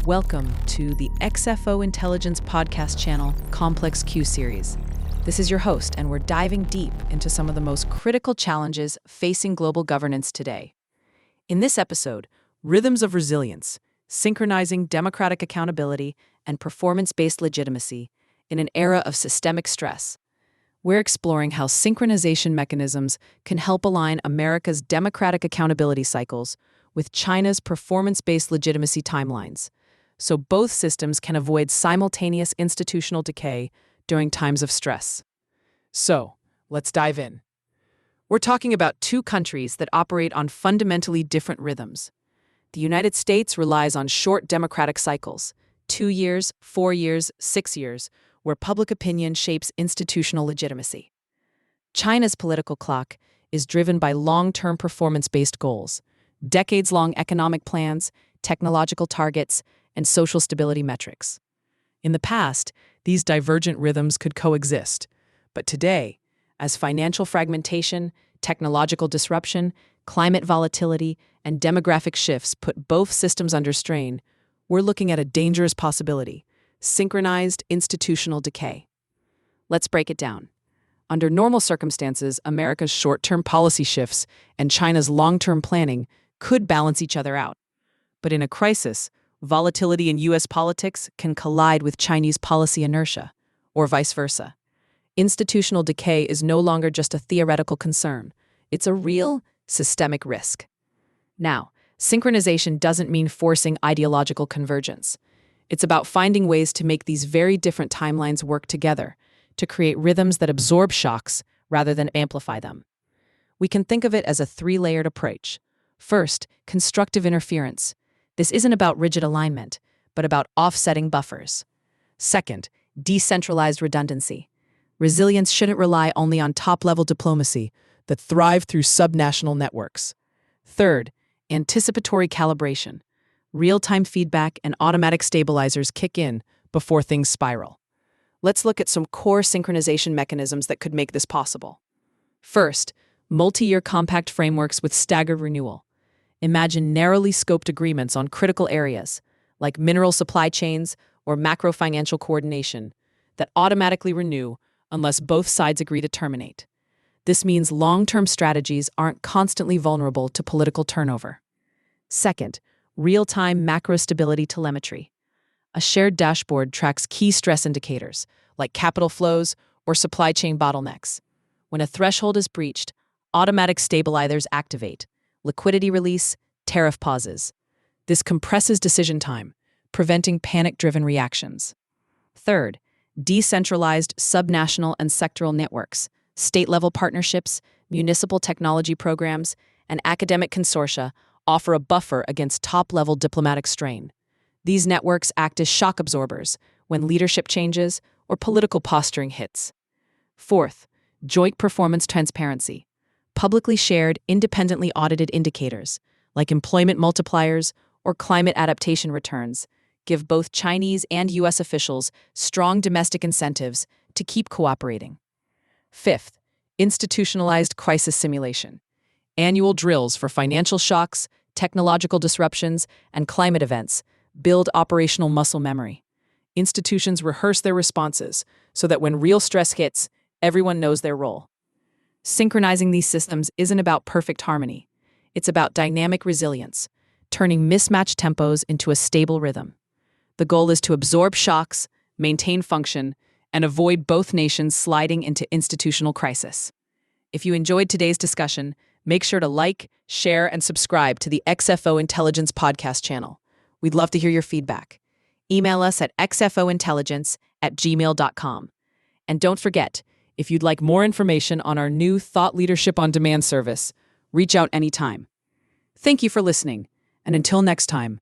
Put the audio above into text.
Welcome to the XFO Intelligence podcast channel, Complex-Q series. This is your host, and we're diving deep into some of the most critical challenges facing global governance today. In this episode, Rhythms of Resilience, Synchronizing Democratic Accountability and Performance-Based Legitimacy in an Era of Systemic Stress. We're exploring how synchronization mechanisms can help align America's democratic accountability cycles with China's performance-based legitimacy timelines, so both systems can avoid simultaneous institutional decay during times of stress. So, let's dive in. We're talking about two countries that operate on fundamentally different rhythms. The United States relies on short democratic cycles, 2 years, 4 years, 6 years, where public opinion shapes institutional legitimacy. China's political clock is driven by long-term performance-based goals, decades-long economic plans, technological targets, and social stability metrics. In the past, these divergent rhythms could coexist, but today, as financial fragmentation, technological disruption, climate volatility, and demographic shifts put both systems under strain, we're looking at a dangerous possibility: synchronized institutional decay. Let's break it down. Under normal circumstances, America's short-term policy shifts and China's long-term planning could balance each other out. But in a crisis, volatility in U.S. politics can collide with Chinese policy inertia, or vice versa. Institutional decay is no longer just a theoretical concern. It's a real, systemic risk. Now, synchronization doesn't mean forcing ideological convergence. It's about finding ways to make these very different timelines work together, to create rhythms that absorb shocks rather than amplify them. We can think of it as a three-layered approach. First, constructive interference. This isn't about rigid alignment, but about offsetting buffers. Second, decentralized redundancy. Resilience shouldn't rely only on top-level diplomacy that thrive through subnational networks. Third, anticipatory calibration. Real-time feedback and automatic stabilizers kick in before things spiral. Let's look at some core synchronization mechanisms that could make this possible. First, multi-year compact frameworks with staggered renewal. Imagine narrowly scoped agreements on critical areas, like mineral supply chains or macro-financial coordination, that automatically renew unless both sides agree to terminate. This means long-term strategies aren't constantly vulnerable to political turnover. Second, real-time macro-stability telemetry. A shared dashboard tracks key stress indicators, like capital flows or supply chain bottlenecks. When a threshold is breached, automatic stabilizers activate, liquidity release, tariff pauses. This compresses decision time, preventing panic-driven reactions. Third, decentralized subnational and sectoral networks, state-level partnerships, municipal technology programs, and academic consortia offer a buffer against top-level diplomatic strain. These networks act as shock absorbers when leadership changes or political posturing hits. Fourth, joint performance transparency. Publicly shared, independently audited indicators, like employment multipliers or climate adaptation returns, give both Chinese and U.S. officials strong domestic incentives to keep cooperating. Fifth, institutionalized crisis simulation. Annual drills for financial shocks, technological disruptions, and climate events build operational muscle memory. Institutions rehearse their responses so that when real stress hits, everyone knows their role. Synchronizing these systems isn't about perfect harmony. It's about dynamic resilience, turning mismatched tempos into a stable rhythm. The goal is to absorb shocks, maintain function, and avoid both nations sliding into institutional crisis. If you enjoyed today's discussion, make sure to like, share, and subscribe to the XFO Intelligence podcast channel. We'd love to hear your feedback. Email us at xfointelligence@gmail.com. And don't forget, if you'd like more information on our new Thought Leadership on Demand service, reach out anytime. Thank you for listening, and until next time,